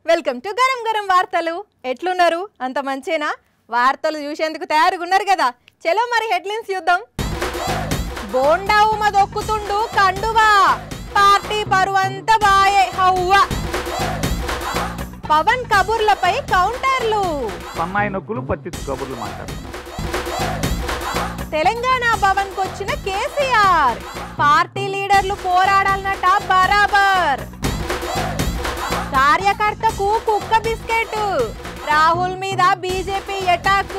Welcome to garam garam వార్తలు. ఎట్లున్నారు? అంత మంచేనా? వార్తలు చూసేందుకు తయారుగా ఉన్నారు కదా? చలో మరి హెడ్లైన్స్ చూద్దాం. బోండా ఉమ దొక్కుతుండు కండువా, పార్టీ పరువంత బాయే హవ్వా. పవన్ కబుర్లపై కౌంటర్లు, సన్నాయి నొక్కులు పత్తిత్తు కబుర్లు మాట్లాడుతున్నారు. తెలంగాణ భవన్ కొచ్చిన కేసీఆర్, పార్టీ లీడర్లు పోరాడాలన్నట బరాబర్. కార్యకర్తకు కుక్క బిస్కెట్, రాహుల్ మీద బీజేపీ అటాక్.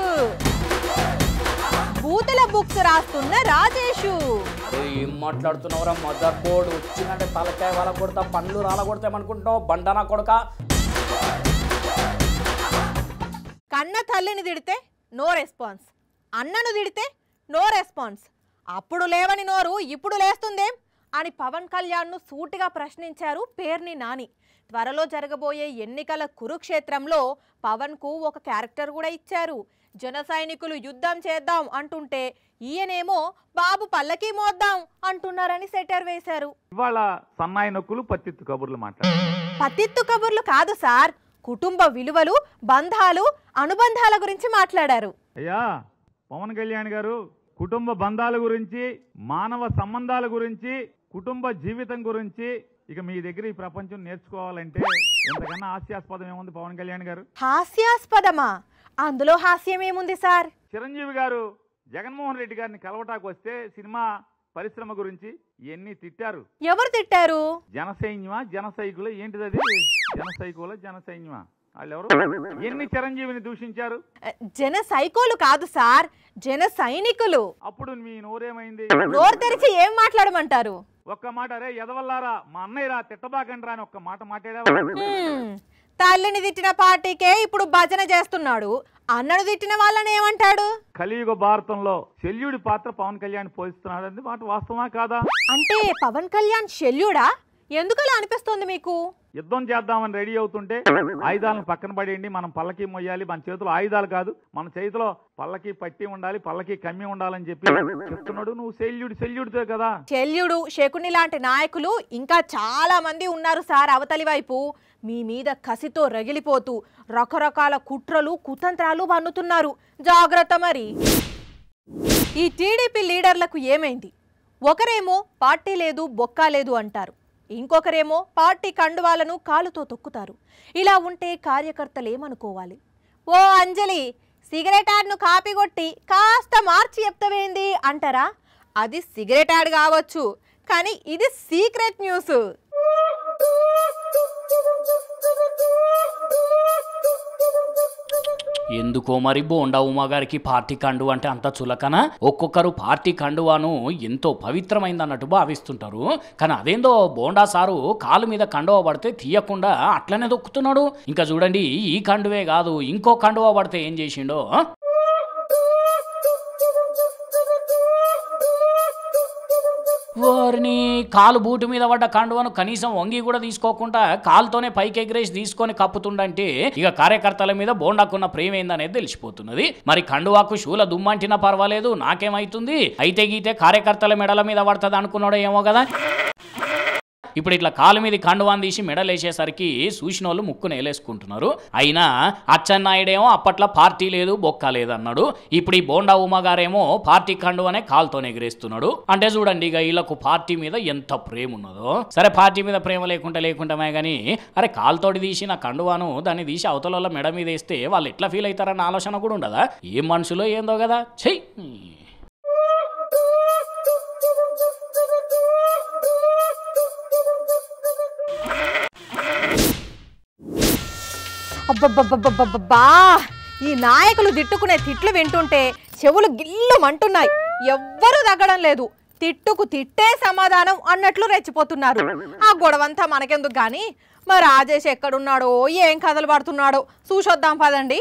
బూతుల బుక్స్ రాస్తున్న రాజేషు. ఏం మాట్లాడుతున్నావురా? మదర్ బోర్డు వచ్చిందంటే తలకాయ వాళ్ళ కొడతా, పండ్లు రాల కొడతామనుకుంటున్నావు బండనా కొడక. కన్న తల్లిని తిడితే నో రెస్పాన్స్, అన్నను తిడితే నో రెస్పాన్స్. అప్పుడు లేవని నోరు ఇప్పుడు లేస్తుందేం అని పవన్ కళ్యాణ్ను సూటిగా ప్రశ్నించారు పేర్ని నాని. త్వరలో జరగబోయే ఎన్నికల కురుక్షేత్రంలో పవన్కు ఒక క్యారెక్టర్ కూడా ఇచ్చారు. జన సైనికులు యుద్ధం చేద్దాం అంటుంటే ఈయనేమో బాబు పల్లకి మోద్దాం అంటున్నారని సెటర్ వేశారు. ఇవాళ సన్నాయి నొక్కులు పత్తిత్తు కబుర్లు మాట్లాడుతున్నారు. పత్తిత్తు కబుర్లు కాదు సార్, కుటుంబ విలువలు, బంధాలు, అనుబంధాల గురించి మాట్లాడారు. అయ్యా పవన్ కళ్యాణ్ గారు, కుటుంబ బంధాల గురించి, మానవ సంబంధాల గురించి, కుటుంబ జీవితం గురించి ఇక మీ దగ్గర ఈ ప్రపంచం నేర్చుకోవాలంటే ఎంతకన్నా హాస్యాస్పదం ఏముంది పవన్ కళ్యాణ్ గారు? హాస్యాస్పదమా? అందులో హాస్యం ఏముంది సార్? చిరంజీవి గారు జగన్మోహన్ రెడ్డి గారిని కలవటానికి వస్తే సినిమా పరిశ్రమ గురించి ఎన్ని తిట్టారు. ఎవరు తిట్టారు? జనసైన్యమా జనసైకులు ఏంటిది? అది జనసైకుల జనసైన్యమా వాళ్ళెవరు? ఎన్ని చిరంజీవిని దూషించారు? జన సైకోలు కాదు సార్, జన సైనికులు. అప్పుడు మీ నోరేమైంది? నోరు తెరిచి ఏం మాట్లాడమంటారు? ఒక్క మాట, రే ఎదవల్లారా మా అన్నయ్య రా తిట్టబాకండ్రా అని ఒక్క మాట మాట్లాడావా? తల్లిని తిట్టిన పార్టీకే ఇప్పుడు భజన చేస్తున్నాడు, అన్నను తిట్టిన వాళ్ళని ఏమంటాడు? కలియుగ భారతంలో శల్యుడి పాత్ర పవన్ కళ్యాణ్ పోషిస్తున్నాడు అనేది మాట వాస్తవమా కాదా? అంటే పవన్ కళ్యాణ్ శల్యుడా? ఎందుకలా అనిపిస్తోంది మీకు? యుద్ధం చేద్దామని రెడీ అవుతుంటే ఆయుధాలను పక్కన పడేయండి, మనం పల్లకి మొయ్యాలి, మన చేతిలో ఆయుధాలు కాదు, మన చేతిలో పల్లకి పట్టి ఉండాలి, పల్లకి కమ్మి ఉండాలని చెప్పి చెప్తున్నాడు. నువ్వు శల్యుడితో కదా. శల్యుడు, శకుని లాంటి నాయకులు ఇంకా చాలా మంది ఉన్నారు సార్ అవతలి వైపు. మీ మీద కసితో రగిలిపోతూ రకరకాల కుట్రలు కుతంత్రాలు పన్నుతున్నారు, జాగ్రత్త. మరి ఈ టీడీపీ లీడర్లకు ఏమైంది? ఒకరేమో పార్టీ లేదు బొక్కా లేదు అంటారు, ఇంకొకరేమో పార్టీ కండువాలను కాలుతో తొక్కుతారు. ఇలా ఉంటే కార్యకర్తలు ఏమనుకోవాలి? ఓ అంజలి, సిగరెట్ యాడ్ను కాపీ కొట్టి కాస్త మార్చి చెప్తావేంది అంటారా? అది సిగరెట్ యాడ్ కావచ్చు, కానీ ఇది సీక్రెట్ న్యూస్. ఎందుకో మరి బోండా ఉమా గారికి పార్టీ కండువా అంటే అంత చులకన. ఒక్కొక్కరు పార్టీ కండువాను ఎంతో పవిత్రమైందన్నట్టు భావిస్తుంటారు. కానీ అదేందో బోండా సారు కాలు మీద కండువా పడితే తీయకుండా అట్లనే దొక్కుతున్నాడు. ఇంకా చూడండి, ఈ కండువే కాదు ఇంకో కండువా పడితే ఏం చేసిండో. వారిని కాలు బూటు మీద పడ్డ కండువను కనీసం వంగి కూడా తీసుకోకుండా కాలుతోనే పైకి ఎగిరేసి తీసుకొని కప్పుతుండంటే ఇక కార్యకర్తల మీద బోండాకున్న ప్రేమ ఏందనేది తెలిసిపోతున్నది. మరి కండువాకు షూల దుమ్మంటినా పర్వాలేదు, నాకేమైతుంది, అయితే గీతే కార్యకర్తల మెడల మీద పడుతుంది అనుకున్నాడో ఏమో కదా. ఇప్పుడు ఇట్లా కాలు మీద కండువాన్ని తీసి మెడలేసేసరికి చూసినోళ్ళు ముక్కు నేలేసుకుంటున్నారు. అయినా అచ్చెన్నాయుడేమో అప్పట్లో పార్టీ లేదు బొక్క లేదు అన్నాడు. ఇప్పుడు ఈ బోండా ఉమా గారేమో పార్టీ కండువనే కాలుతో ఎగిరేస్తున్నాడు. అంటే చూడండి ఇక వీళ్ళకు పార్టీ మీద ఎంత ప్రేమ ఉన్నదో. సరే పార్టీ మీద ప్రేమ లేకుంటామే కానీ అరే కాలుతోటి తీసి నా కండువాను దాన్ని తీసి అవతల మెడ మీద వేస్తే వాళ్ళు ఎట్లా ఫీల్ అవుతారన్న ఆలోచన కూడా ఉండదా? ఏం మనుషులో ఏందో కదా. చెయ్యి అబ్బబ్బబ్బబ్బబ్బా, ఈ నాయకులు తిట్టుకునే తిట్లు వింటుంటే చెవులు గిల్లుమంటున్నాయి. ఎవ్వరూ తగ్గడం లేదు, తిట్టుకు తిట్టే సమాధానం అన్నట్లు రెచ్చిపోతున్నారు. ఆ గొడవంతా మనకెందుకు గాని, మరి రాజేష్ ఎక్కడున్నాడో ఏం కథలు పడుతున్నాడో చూసొద్దాం పదండి.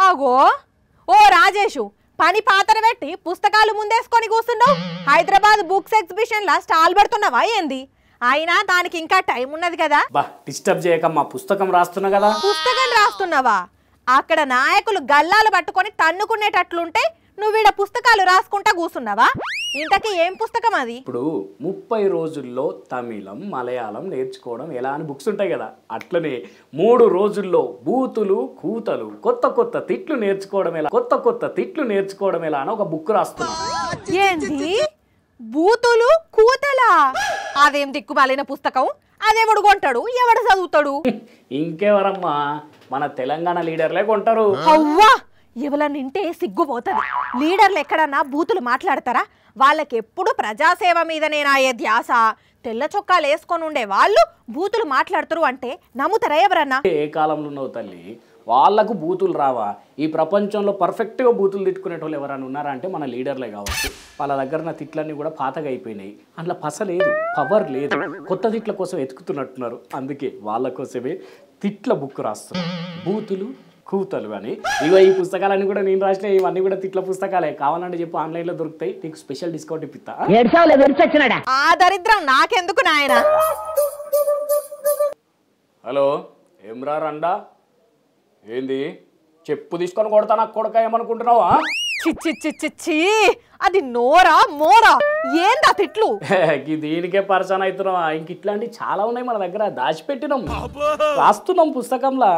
ఆగో, ఓ రాజేషు, పని పాతర పెట్టి పుస్తకాలు ముందేసుకొని కూర్చున్నావు. హైదరాబాద్ బుక్స్ ఎగ్జిబిషన్ లా స్టాల్ పెడుతున్నావా ఏంది? అయినా దానికి ఇంకా టైం ఉన్నది కదా. డిస్టర్బ్ చేయక మా పుస్తకం రాస్తున్నా కదా. పుస్తకం రాస్తున్నావా? అక్కడ నాయకులు గల్లాలు పట్టుకొని తన్నుకునేటట్లుంటే నువ్వు ఈడ పుస్తకాలు రాసుకుంటా కూసున్నావా? ఇంతకీ ఏం పుస్తకం అది? ఇప్పుడు 30 రోజుల్లో తమిళం మలయాళం నేర్చుకోవడం ఎలా అని బుక్స్ ఉంటాయి కదా, అట్లనే 3 రోజుల్లో బూతులు కూతలు కొత్త కొత్త తిట్లు నేర్చుకోవడం ఎలా అని ఒక బుక్ రాస్తున్నా. ఏంది బూతులు కూతలా? అదేం దిక్కుమాలిన పుస్తకం? అదేవడు కొంటాడు, ఎవడు చదువుతాడు? ఇంకెవరమ్మా, మన తెలంగాణ లీడర్లే కొంటారు. అవ్వా, ఎవలనింటే సిగ్గుపోతుంది. లీడర్లు ఎక్కడన్నా బూతులు మాట్లాడతారా? వాళ్ళకి ఎప్పుడు ప్రజాసేవ మీదనేనాయే ధ్యాస. తెల్ల చొక్కాలు వేసుకొని ఉండే వాళ్ళు బూతులు మాట్లాడతారు అంటే నమ్ముతారా ఎవరన్నా? ఏ కాలంలో ఉన్నావు తల్లి, వాళ్ళకు బూతులు రావా? ఈ ప్రపంచంలో పర్ఫెక్ట్గా బూతులు తిట్టుకునేటోళ్ళు ఎవరైనా ఉన్నారా అంటే మన లీడర్లే కావచ్చు. వాళ్ళ దగ్గర నా తిట్లన్నీ కూడా పాతగా అయిపోయినాయి. అందులో పస లేదు, పవర్ లేదు, కొత్త తిట్ల కోసం వెతుకుతున్నట్టున్నారు. అందుకే వాళ్ళ కోసమే తిట్ల బుక్ రాస్తున్నారు, బూతులు కూతలు అని. ఇగో ఈ పుస్తకాలన్నీ కూడా నేను రాసిన, ఇవన్నీ కూడా తిట్ల పుస్తకాలే. కావాలంటే చెప్పు, ఆన్లైన్లో దొరుకుతాయి, నీకు స్పెషల్ డిస్కౌంట్ ఇప్పిస్తా. ఆ దరిద్రం నాకెందుకు నాయన? హలో, ఏమ్రా రండా, ఏంది చెప్పు తీసుకొని కొడతా నాకు కొడక ఏమనుకుంటున్నావా? చిచ్చి, అది నోరా మోరా? ఏందా తిట్లు? దీనికే పరిచయం అవుతున్నావా? ఇంక ఇట్లాంటి చాలా ఉన్నాయి మన దగ్గర, దాచిపెట్టినాం, రాస్తున్నాం పుస్తకంలా.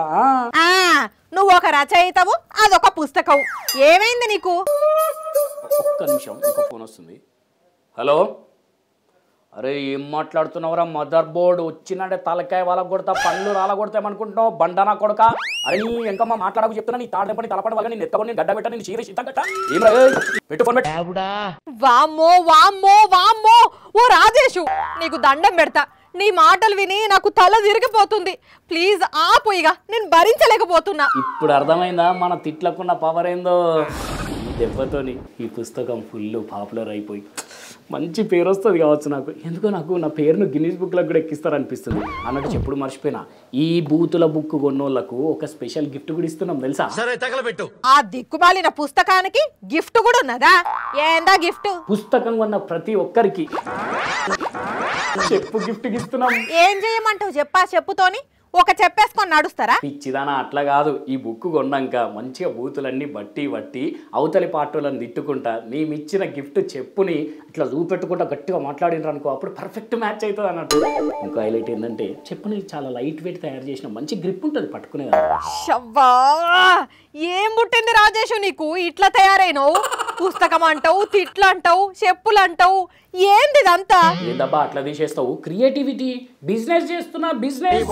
నువ్వు ఒక రచయితవు, అదొక పుస్తకం. ఏమైంది నీకు? ఒక్క నిమిషం, ఇంకో ఫోన్ వస్తుంది. హలో, అరే ఏం మాట్లాడుతున్నావురా? మదర్ బోర్డు వచ్చిందంటే తలకాయ వాళ్ళ కొడతా, పళ్ళు రాల కొడతామనుకుంటున్నావు బండనా కొడక. అరే నీ ఎంకమ్మ మాట్లాడకు చెప్తున్నా, నీ తాడపడి తలపడి వాళ్ళని ఎత్తకొని గడ్డ పెట్ట, నేను చీర చిత్తగట్ట పెట్టుకొని. వామ్మో వామ్మో వామ్మో, ఓ రాజేషు, నీకు దండం పెడతా. నీ మాటలు విని నాకు తల తిరిగిపోతుంది. ప్లీజ్ ఆపు, ఇక నేను భరించలేకపోతున్నా. ఇప్పుడు అర్థమైందా మన తిట్లకున్న పవర్ ఏందో? ఈ దెబ్బతోని ఈ పుస్తకం ఫుల్ పాపులర్ అయిపోయి మంచి పేరు వస్తుంది కావచ్చు నాకు. ఎందుకో నాకు నా పేరును గిన్నీస్ బుక్లకు కూడా ఎక్కిస్తారనిపిస్తుంది. అన్నట్టు చెప్పుడు మర్చిపోయినా, ఈ బూతుల బుక్ కొన్నోళ్లకు ఒక స్పెషల్ గిఫ్ట్ కూడా ఇస్తున్నాం తెలుసా? ఆ దిక్కుమాలిన పుస్తకానికి గిఫ్ట్ కూడా ఉన్నదా? ఏందా గిఫ్ట్? పుస్తకం కొన్న ప్రతి ఒక్కరికి చెప్పు గిఫ్ట్ ఇస్తున్నాం. ఏం చేయమంటావు చెప్పా? చెప్పుతోని ఒక చెప్పేసుకొని నడుస్తారా? పిచ్చిదానా, అట్లా కాదు. ఈ బుక్ కొన్నాక మంచిగా బూతులన్నీ బట్టి అవతలి పార్టీలను తిట్టుకుంటా మేమిచ్చిన గిఫ్ట్ చెప్పుని ఇట్లా చూపెట్టుకుంటా గట్టిగా మాట్లాడినారు అనుకో, అప్పుడు పర్ఫెక్ట్ మ్యాచ్ అవుతుంది అన్నట్టు. ఇంకో హైలైట్ ఏంటంటే చెప్పుని చాలా లైట్ వెయిట్ తయారు చేసిన, మంచి గ్రిప్ ఉంటుంది పట్టుకునే. ఏం పుట్టింది రాజేషు నీకు? ఇట్లా తయారైనవు? పుస్తకం అంటావు, తిట్లు అంటావు, చెప్పులు అంటావు, ఏంది ఇదంతా? ఏందబ్బా అట్లా తీసేస్తావు? క్రియేటివిటీ, బిజినెస్ చేస్తున్నా. బిజినెస్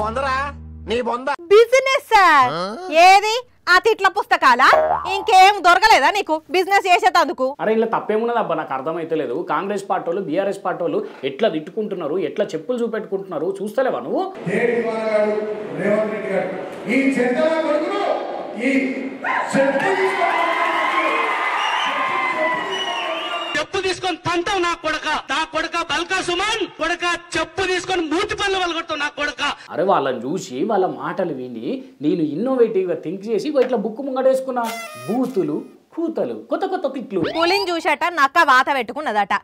ఏది? ఆ తిట్ల పుస్తకాలా? ఇంకేం దొరకలేదా నీకు బిజినెస్ చేసేటందుకు? అరే ఇలా తప్పేమున్నది అబ్బా, నాకు అర్థమైతే లేదు. కాంగ్రెస్ పార్టీ వాళ్ళు బీఆర్ఎస్ పార్టీ వాళ్ళు ఎట్లా తిట్టుకుంటున్నారు, ఎట్లా చెప్పులు చూపెట్టుకుంటున్నారు చూస్తలేవా నువ్వు? చెప్పు తీసుకొని తంతావు నా కొడక బల్కా సుమన్ కొడక, చెప్పు తీసుకొని మూతి పనులు వలగొడతావు నా కొడక. అరే వాళ్ళని చూసి వాళ్ళ మాటలు విని నేను ఇన్నోవేటివ్గా థింక్ చేసి ఇట్లా బుక్ ముంగడేసుకున్నా. బూతులు కూతలు కొత్త కొత్త తిట్లు. పులిని చూసట నక్క వాత పెట్టుకున్నదట.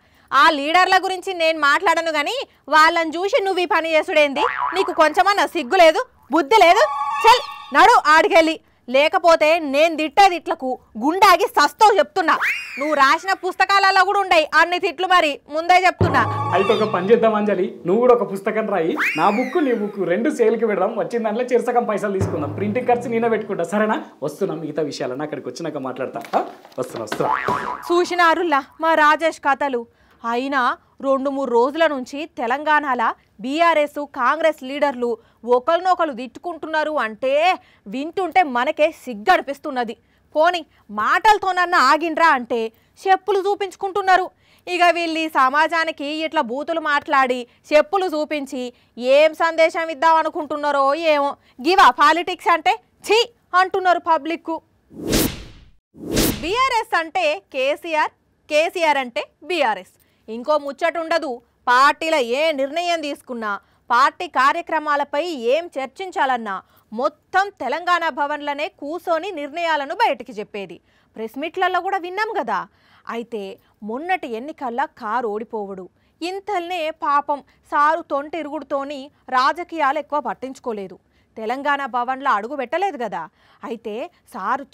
ఆ లీడర్ల గురించి నేను మాట్లాడను గాని వాళ్ళని చూసి నువ్వు ఈ పని చేసుడేంది? నీకు కొంచెమన్నా సిగ్గు లేదు, బుద్ధి లేదు? చల్ నడు ఆడికెళ్ళి, లేకపోతే నేను తిట్టే తిట్లకు గుండాగి సస్తావు చెప్తున్నా. నువ్వు రాసిన పుస్తకాలలో కూడా ఉండయి అన్ని తిట్లు, మరి ముందే చెప్తున్నా. అయితే ఒక పని చేద్దాం అంజలి, నువ్వు కూడా ఒక పుస్తకం రాయి, నా బుక్ నీ బుక్ రెండు సేల్కి పెడదాం, వచ్చిన దాంట్లో చిరసకం పైసలు తీసుకుందాం, ప్రింటింగ్ ఖర్చు నేనే పెట్టుకుంటా, సరేనా? వస్తున్నా, మిగతా విషయాలన్నా అక్కడికి వచ్చినాక మాట్లాడతా. వస్తున్నా. చూసినారుల్లా మా రాజేష్ కథలు. అయినా 2-3 రోజుల నుంచి తెలంగాణలో బీఆర్ఎస్ కాంగ్రెస్ లీడర్లు ఒకరినొకరు తిట్టుకుంటున్నారు అంటే వింటుంటే మనకే సిగ్గనిపిస్తున్నది. పోనీ మాటలతోనన్నా ఆగిండ్రా అంటే చెప్పులు చూపించుకుంటున్నారు. ఇక వీళ్ళు సమాజానికి ఇట్లా బూతులు మాట్లాడి చెప్పులు చూపించి ఏం సందేశం ఇద్దాం అనుకుంటున్నారో ఏమో. గివా పాలిటిక్స్ అంటే ఛీ అంటున్నారు పబ్లిక్. బీఆర్ఎస్ అంటే కేసీఆర్, కేసీఆర్ అంటే బీఆర్ఎస్. ఇంకో ముచ్చట ఉండదు. పార్టీల ఏ నిర్ణయం తీసుకున్నా, పార్టీ కార్యక్రమాలపై ఏం చర్చించాలన్నా మొత్తం తెలంగాణ భవన్లనే కూసోని నిర్ణయాలను బయటికి చెప్పేది. ప్రెస్ మీట్లలో కూడా విన్నాం కదా. అయితే మొన్నటి ఎన్నికల్లో కారు ఓడిపోవడు. ఇంతల్నే పాపం సారు తొంటిరుగుడుతోని రాజకీయాలు ఎక్కువ పట్టించుకోలేదు. తెలంగాణ భవన్లో అడుగు పెట్టలేదు కదా. అయితే సారు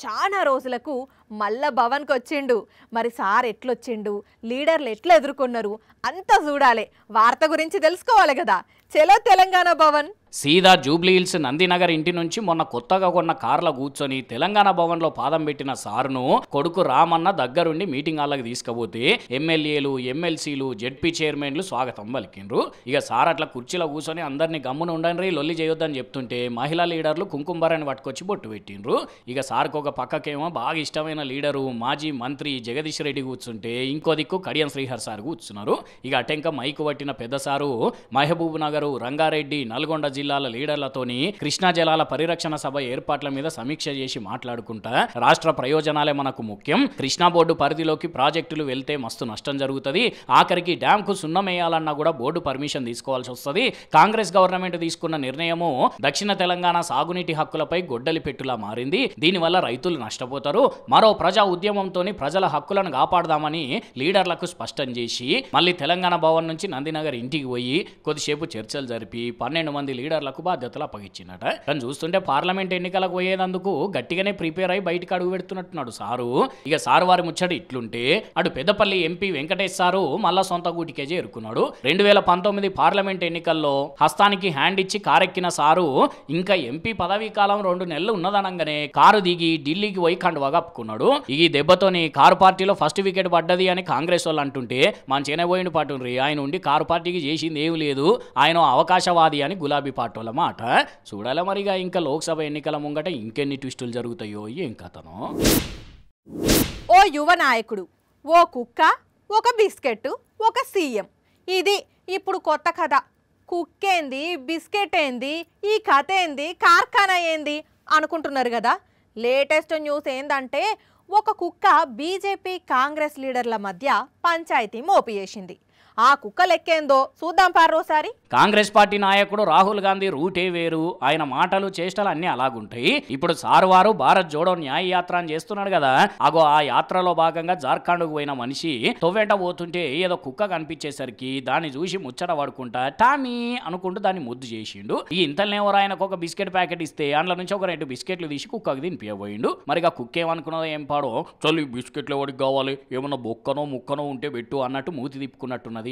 చాలా రోజులకు మళ్ళా భవన్కి వచ్చిండు. మరి సార్ ఎట్లొచ్చిండు, లీడర్లు ఎట్లా ఎదుర్కొన్నారు అంతా చూడాలి. వార్త గురించి తెలుసుకోవాలి కదా. చలో తెలంగాణ భవన్. సీదా జూబ్లీ హిల్స్ నందినగర్ ఇంటి నుంచి మొన్న కొత్తగా కొన్న కార్ల కూర్చొని తెలంగాణ భవన్లో పాదం పెట్టిన సారును కొడుకు రామన్న దగ్గరుండి మీటింగ్ హాల్కి తీసుకుపోతే ఎమ్మెల్యేలు, ఎమ్మెల్సీలు, జెడ్పీ చైర్మన్లు స్వాగతం పలికిండ్రు. ఇక సార్ అట్లా కుర్చీలో కూర్చొని అందరినీ గమ్మున ఉండండి, లొల్లి చేయొద్దని చెప్తుంటే మహిళా లీడర్లు కుంకుమరాన్ని పట్టుకొచ్చి బొట్టు పెట్టిండ్రు. ఇక సార్కు ఒక పక్కకేమో బాగా ఇష్టమైన లీడరు మాజీ మంత్రి జగదీష్ రెడ్డి కూర్చుంటే ఇంకో దిక్కు కడియం శ్రీహర్ సార్ కూర్చున్నారు. ఇక అటెంక మైకు పట్టిన పెద్ద సారు మహబూబ్ నగర్, రంగారెడ్డి, నల్గొండ జిల్లాల లీడర్లతోని కృష్ణా జలాల పరిరక్షణ సభ ఏర్పాట్ల మీద సమీక్ష చేసి మాట్లాడుకుంటా రాష్ట్ర ప్రయోజనాలే మనకు ముఖ్యం, కృష్ణా బోర్డు పరిధిలోకి ప్రాజెక్టులు వెళ్తే మస్తు నష్టం జరుగుతుంది, ఆఖరికి డ్యామ్ కు సున్నం వేయాలన్నా కూడా బోర్డు పర్మిషన్ తీసుకోవాల్సి వస్తుంది, కాంగ్రెస్ గవర్నమెంట్ తీసుకున్న నిర్ణయము దక్షిణ తెలంగాణ సాగునీటి హక్కులపై గొడ్డలి పెట్టులా మారింది, దీనివల్ల రైతులు నష్టపోతారు, మరో ప్రజా ఉద్యమంతో ప్రజల హక్కులను కాపాడదామని లీడర్లకు స్పష్టం చేసి మళ్ళీ తెలంగాణ భవన్ నుంచి నందినగర్ ఇంటికి పోయి కొద్దిసేపు చర్చలు జరిపి 12 మంది లీడర్లకు బాధ్యతలు అప్పగించినట. కానీ చూస్తుంటే పార్లమెంట్ ఎన్నికలకు పోయేందుకు గట్టిగానే ప్రిపేర్ అయి బయటకు అడుగు పెడుతున్నట్టున్నాడు సారు. ఇక సారు వారి ముచ్చట ఇట్లుంటే అటు పెద్దపల్లి ఎంపీ వెంకటేష్ సారు మళ్ళా సొంత గూటికే చేరుకున్నాడు. 2019 పార్లమెంట్ ఎన్నికల్లో హస్తానికి హ్యాండ్ ఇచ్చి కారెక్కిన సారు ఇంకా ఎంపీ పదవీ కాలం 2 నెలలు ఉన్నదనంగానే కారు దిగి ఢిల్లీకి పోయి కండువా కప్పుకున్నాడు. ఈ దెబ్బతోని కారు పార్టీలో ఫస్ట్ వికెట్ పడ్డది అని కాంగ్రెస్ వాళ్ళు అంటుంటే మంచిగానే పోయిండు పాటుండ్రి, ఆయన ఉండి కారు పార్టీకి చేసింది ఏమి లేదు, ఆయన అవకాశవాది అని గులాబీ పార్టీల మాట. చూడాలి మరిగా ఇంకా లోక్సభ ఎన్నికల ముంగట ఇంకెన్ని ట్విస్టులు జరుగుతాయో ఏం కథనో. ఓ యువ నాయకుడు, ఓ కుక్క, ఒక బిస్కెట్, ఒక సీఎం, ఇది ఇప్పుడు కొత్త కథ. కుక్కేంది, బిస్కెట్ ఏంది, ఈ కథ ఏంది, కార్ఖానా ఏంది అనుకుంటున్నారు కదా. లేటెస్ట్ న్యూస్ ఏందంటే ఒక కుక్క బీజేపీ కాంగ్రెస్ లీడర్ల మధ్య పంచాయతీ మోపి చేసింది. ఆ కుక్క లెక్కేందో చూద్దాం పారోసారి. కాంగ్రెస్ పార్టీ నాయకుడు రాహుల్ గాంధీ రూటే వేరు, ఆయన మాటలు చేష్టలు అన్నీ అలాగుంటాయి. ఇప్పుడు సార్వారు భారత్ జోడో న్యాయ యాత్ర అని చేస్తున్నాడు కదా, అగో ఆ యాత్రలో భాగంగా జార్ఖండ్కు పోయిన మనిషి తొవ్వెంట పోతుంటే ఏదో కుక్క కనిపించేసరికి దాన్ని చూసి ముచ్చట పడుకుంటా టామీ అనుకుంటూ దాన్ని ముద్దు చేసిండు. ఈ ఇంతలోనేవరు ఆయనకు ఒక బిస్కెట్ ప్యాకెట్ ఇస్తే అందులో నుంచి ఒక 2 బిస్కెట్లు తీసి కుక్కకి తినిపియబోయిండు. మరి ఆ కుక్క ఏమనుకున్నదో ఏం పాడో, చలు ఈ బిస్కెట్లు ఎవరికి కావాలి, ఏమన్నా బొక్కనో ముక్కనో ఉంటే పెట్టు అన్నట్టు మూతి తిప్పుకున్నట్టున్నది.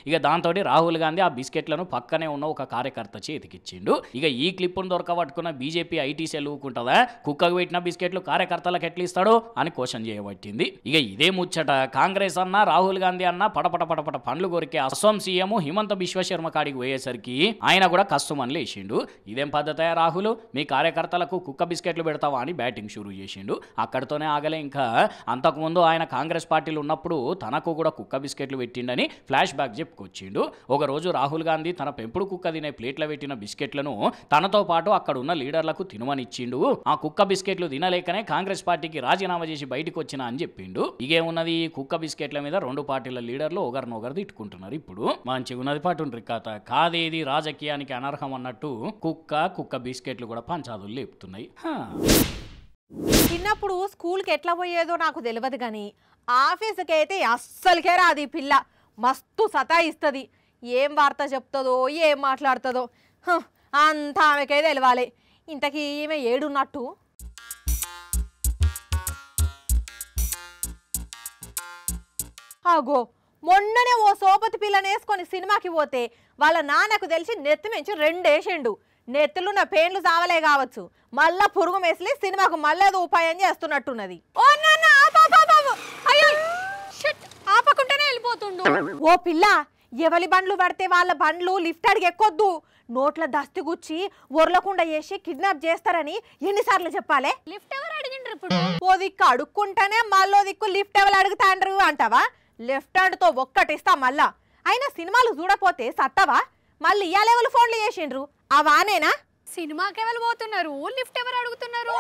ఇక దాంతో రాహుల్ గాంధీ ఆ బిస్కెట్లను పక్కనే ఉన్న ఒక కార్యకర్త చేతికిచ్చిండు. ఇక ఈ క్లిప్పును దొరకబట్టుకున్న బీజేపీ ఐటీ సెల్ ఊకుంటుందా, కుక్కకు పెట్టిన బిస్కెట్లు కార్యకర్తలకు ఎట్లా ఇస్తాడో అని క్వశ్చన్ చేయబట్టింది. ఇక ఇదే ముచ్చట కాంగ్రెస్ అన్న రాహుల్ గాంధీ అన్న పడపట పండ్లు కొరికే అస్సాం సీఎం హిమంత బిశ్వ శర్మ కాడికి పోయేసరికి ఆయన కూడా కష్టమని లేచిండు. ఇదేం పద్ధతే రాహుల్, మీ కార్యకర్తలకు కుక్క బిస్కెట్లు పెడతావా అని బ్యాటింగ్ షురూ చేసిండు. అక్కడితోనే ఆగలే, ఇంకా అంతకుముందు ఆయన కాంగ్రెస్ పార్టీలు ఉన్నప్పుడు తనకు కూడా కుక్క బిస్కెట్లు పెట్టిండని ఫ్లాష్ బ్యాక్ చెప్పుకొచ్చిండు. ఒక రోజు రాహుల్ గాంధీ తన పెంపుడు కుక్క తినే ప్లేట్లో పెట్టిన బిస్కెట్లను తనతో పాటు అక్కడ ఉన్న లీడర్లకు తినమనిచ్చిండు. ఆ కుక్క బిస్కెట్లు తినలేకనే కాంగ్రెస్ పార్టీకి రాజీనామా చేసి బయటకు వచ్చినా అని చెప్పిండు. ఇగేమున్నది, కుక్క బిస్కెట్ల మీద 2 పార్టీల లీడర్లు ఒకరినొకరు తిట్టుకుంటున్నారు. ఇప్పుడు మంచిగా ఉన్నది పాటుండ్రి కథ, కాదేది రాజకీయానికి అనర్హం అన్నట్టు కుక్క బిస్కెట్లు కూడా పంచాదులు లేపుతున్నాయి. చిన్నప్పుడు స్కూల్కి ఎట్లా పోయేదో నాకు తెలియదు కానీ ఆఫీసుకి అయితే అస్సలకే రాదు ఈ పిల్ల. మస్తు సతాయిస్తుంది, ఏం వార్త చెప్తుందో ఏం మాట్లాడుతుందో అంతా ఆమెకే తెలియాలి. ఇంతకీ ఈమె ఏడున్నట్టు. ఆగో మొన్ననే ఓ సోపతి పిల్లని వేసుకొని సినిమాకి పోతే వాళ్ళ నాన్నకు తెలిసి నెత్తి మించి 2 వేసిండు. నెత్తులున్న పేన్లు చావలే కావచ్చు, మళ్ళా పురుగు మెసిలి సినిమాకు మళ్ళేదో ఉపాయం చేస్తున్నట్టున్నది. ఆపకుండానే వెళ్ళిపోతుండు. ఓ పిల్ల, ఎవరి బండ్లు పడితే వాళ్ళ బండ్లు లిఫ్ట్ అడిగి ఎక్కొద్దు, నోట్ల దస్తి గుచ్చి ఒర్లకుండా చేసి కిడ్నాప్ చేస్తారని ఎన్నిసార్లు చెప్పాలి. లిఫ్ట్ ఎవరు అడిగిండ్రు ఇప్పుడు? ఓ దిక్కు అడుక్కుంటానే మళ్ళో దిక్కు లిఫ్ట్ ఎవరు అడుగుతాండ్రు అంటావా? లెఫ్ట్ హ్యాండ్ తో ఒక్కటిస్తా మళ్ళా. అయినా సినిమాలు చూడపోతే సత్తవా? మళ్ళీ ఇయ్యాల ఎవరు ఫోన్లు చేసిండ్రు, అవానేనా? సినిమాకి ఎవరు పోతున్నారు, లిఫ్ట్ ఎవరు అడుగుతున్నారు?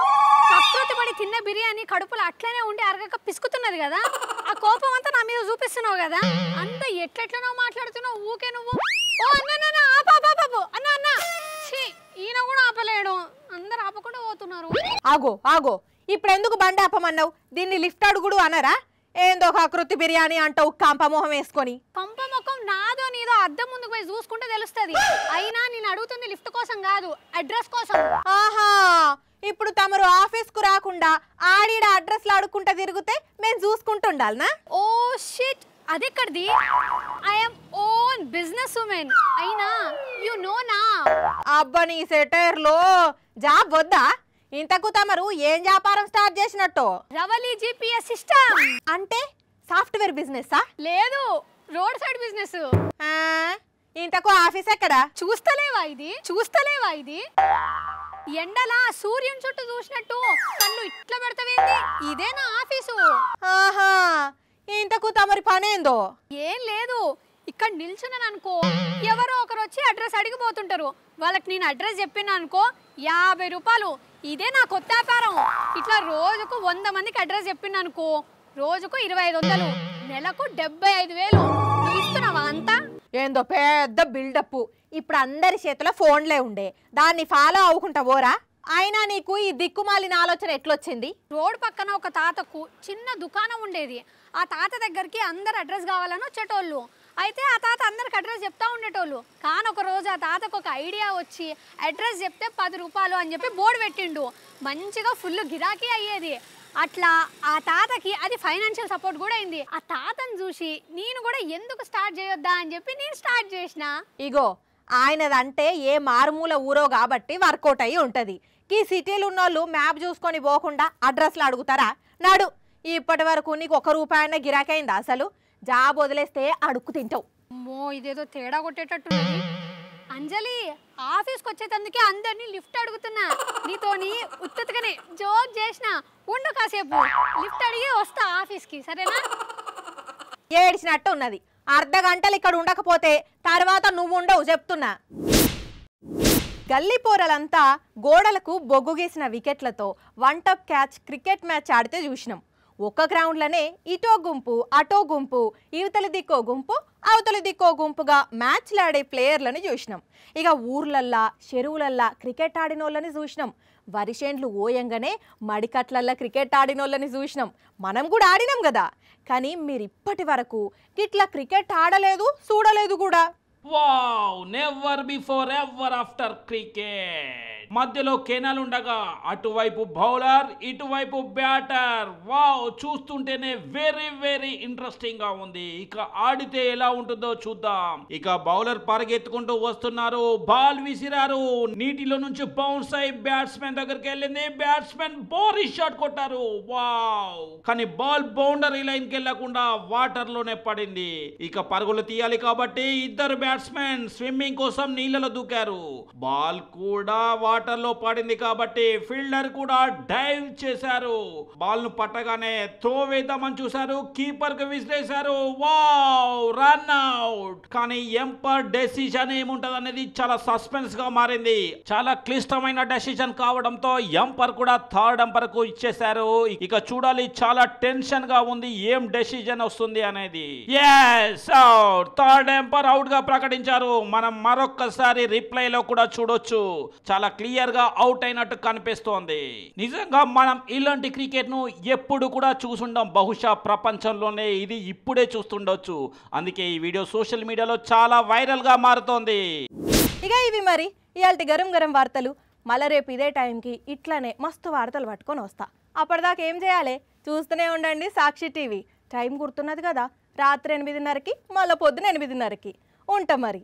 ప్రకృతి పడి తిన్న బిర్యానీ కడుపులో అట్లనే ఉండి అరగక పిసుకుతున్నది కదా, ఆ కోపం అంతా నా మీద చూపిస్తున్నావు కదా, అంత ఎట్లెట్లనో మాట్లాడుతున్నావు ఊకే నువ్వు. ఓ అన్న ఆపాపాపు అన్న అన్న, ఈయన కూడా ఆపలేడు, అందరు ఆపకుండా పోతున్నారు. ఆగో ఇప్పుడు ఎందుకు బండి ఆపమన్నావు? దీన్ని లిఫ్ట్ అడుగుడు అనరా? ఏందో కకృతి బిర్యానీ అంటావు కంపమోహం వేసుకొని. పంప ముఖం నాదో నీదో అద్దం ముందుకు పోయి చూసుకుంటే తెలుస్తుంది. అయినా నేను అడుగుతుంది లిఫ్ట్ కోసం కాదు, అడ్రస్ కోసం. ఆహా, ఇప్పుడు తమరు ఆఫీస్ కు రాకుండా ఆడిడ అడ్రస్లు అడుక్కుంటా తిరిగితే మేము చూసుకుంటుండాలనా? ఓ షిట్, అదెక్కడిది? I'm own business women. అయినా యు నో నా. అబ్బా నీ సెటైర్లో జాబ్ వద్దా? ఇంతకు తమరు ఏం వ్యాపారం స్టార్ట్ చేసినట్టు? Ravali GPS system. అంటే సాఫ్ట్వేర్ బిజినెసా? లేదు, రోడ్ సైడ్ బిజినెస్. ఇంతకు ఆఫీస్ ఎక్కడా? చూస్తలేవా ఇది? ఎండలా సూర్యుని చుట్టూ చూసినట్టు కళ్ళు ఇట్లా పెడతావేంది? ఇదే నా ఆఫీసు. ఆహా, ఇంతకు తమరి పనేందో? ఏం లేదు, ఇక్కడ నిల్చున్నాను అనుకో, ఎవరో ఒకరు వచ్చి అడ్రస్ అడిగిపోతుంటారు. వాళ్ళకి నేను అడ్రస్ చెప్పినా అనుకో 50 రూపాయలు. ఇదే నా కొత్త వ్యాపారం. ఇట్లా రోజుకు 100 మందికి అడ్రస్ చెప్పినా అనుకో రోజుకు 2500, నెలకు 75,000. నువ్వు ఇస్తున్నావా అంతా? ఏందో పెద్ద బిల్డప్. ఇప్పుడు అందరి చేతిలో ఫోన్లే ఉండే, దాన్ని ఫాలో అవ్వకుంటా పోరా? అయినా నీకు ఈ దిక్కుమాలిన ఆలోచన ఎట్లొచ్చింది? రోడ్ పక్కన ఒక తాతకు చిన్న దుకాణం ఉండేది. ఆ తాత దగ్గరికి అందరు అడ్రస్ కావాలని వచ్చేటోళ్ళు. అయితే ఆ తాత అందరికి అడ్రస్ చెప్తా ఉండేటోళ్ళు. కానీ ఒక రోజు ఆ తాతకు ఒక ఐడియా వచ్చి అడ్రస్ చెప్తే 10 రూపాయలు అని చెప్పి బోర్డు పెట్టిండు. మంచిగా ఫుల్ గిరాకీ అయ్యేది. అట్లా ఆ తాతకి అది ఫైనాన్షియల్ సపోర్ట్ కూడా అయింది. ఆ తాతను చూసి నేను కూడా ఎందుకు స్టార్ట్ చేయొద్దా అని చెప్పి నేను స్టార్ట్ చేసిన. ఇగో ఆయనదంటే ఏ మారుమూల ఊరో కాబట్టి వర్కౌట్ అయ్యి ఉంటది. ఈ సిటీలు ఉన్నోళ్ళు మ్యాప్ చూసుకొని పోకుండా అడ్రస్లు అడుగుతారా? నాడు ఇప్పటి వరకు నీకు 1 రూపాయన గిరాకైందా? అసలు జాబ్ వదిలేస్తే అడుక్కు తింటావు. అమ్మో, ఇదేదో తేడా కొట్టేటట్టున్నది. అంజలి, ఆఫీస్కి వచ్చేటందుకే అందరినీ లిఫ్ట్ అడుగుతున్నా. నీతోని ఉత్తగానే జోక్ చేసిన. ఉండు కాసేపు, లిఫ్ట్ అడిగి వస్తా ఆఫీస్కి, సరేనా? ఏడిచినట్టు ఉన్నది. అర్ధ గంటలు ఇక్కడ ఉండకపోతే తర్వాత నువ్వు ఉండవు చెప్తున్నా. గల్లీ పోరలంతా గోడలకు బొగ్గు గీసిన వికెట్లతో 1 టప్ క్యాచ్ క్రికెట్ మ్యాచ్ ఆడితే చూసినాం. ఒక్క గ్రౌండ్లోనే ఇటో గుంపు అటో గుంపు, ఇవతలి దిక్కో గుంపు అవతలి దిక్కో గుంపుగా మ్యాచ్లు ఆడే ప్లేయర్లను చూసినాం. ఇక ఊర్లల్లా చెరువులల్లా క్రికెట్ ఆడినోళ్ళని చూసినాం. వరిషేండ్లు ఓయంగానే మడికట్లల్లా క్రికెట్ ఆడినోళ్ళని చూసినాం. మనం కూడా ఆడినాం కదా. కానీ మీరు ఇప్పటి వరకు ఇట్లా క్రికెట్ ఆడలేదు, చూడలేదు కూడా. Wow, never before ever after cricket. మధ్యలో కెనాల్ ఉండగా అటువైపు బౌలర్ ఇటువైపు బ్యాటర్. వావ్, చూస్తుంటేనే వెరీ వెరీ ఇంట్రెస్టింగ్ గా ఉంది. ఇక ఆడితే ఎలా ఉంటుందో చూద్దాం. ఇక బౌలర్ పరిగెత్తుకుంటూ వస్తున్నారు, బాల్ విసిరారు, నీటిలో నుంచి బౌన్స్ అయి బ్యాట్స్మెన్ దగ్గరికి వెళ్ళింది. బ్యాట్స్మెన్ భారీ షాట్ కొట్టారు. వావ్, కానీ బాల్ బౌండరీ లైన్ కి వెళ్లకుండా వాటర్ లోనే పడింది. ఇక పరుగులు తీయాలి కాబట్టి ఇద్దరు బ్యాట్స్మెన్ స్విమ్మింగ్ కోసం నీళ్ళలో దూకారు. బాల్ కూడా వాటర్ లో పడింది కాబట్టి ఫీల్డర్ కూడా డైవ్ చేశారు. బాల్ ను పట్టగానే త్రో వేద్దామని చూశారు, కీపర్ కు విసిరేశారు. Wow, run out. కానీ ఎంపైర్ డెసిషన్ ఏముంటది అనేది చాలా సస్పెన్స్ గా మారింది. చాలా క్లిష్టమైన డెసిషన్ కావడంతో ఎంపైర్ కూడా థర్డ్ ఎంపైర్ కు ఇచ్చేశారు. ఇక చూడాలి, చాలా టెన్షన్ గా ఉంది ఏం డెసిషన్ వస్తుంది అనేది. yes out, third umpire out గా ప్రకటించారు. మనం మరొక్కసారి రిప్లై లో కూడా చూడొచ్చు, చాలా క్లియర్ గా అవుట్ అయినట్టు కనిపిస్తోంది. నిజంగా మనం ఇలాంటి క్రికెట్ ను ఎప్పుడు కూడా చూసుండం. బహుశా ప్రపంచంలోనే ఇది ఇప్పుడే చూస్తుండొచ్చు. అందుకే ఈ వీడియో సోషల్ మీడియాలో చాలా వైరల్ గా మారుతోంది. ఇక ఇవి మరి ఇయాల్టి గరం గరం వార్తలు. మళ్ళీ రేపు ఇదే టైంకి ఇట్లానే మస్తు వార్తలు పట్టుకొని వస్తా. అప్పటిదాకా ఏం చేయాలి? చూస్తూనే ఉండండి సాక్షి టీవీ. టైం గుర్తున్నది కదా, రాత్రి 8:30కి, మళ్ళీ పొద్దున 8:30కి. ఉంటా మరి.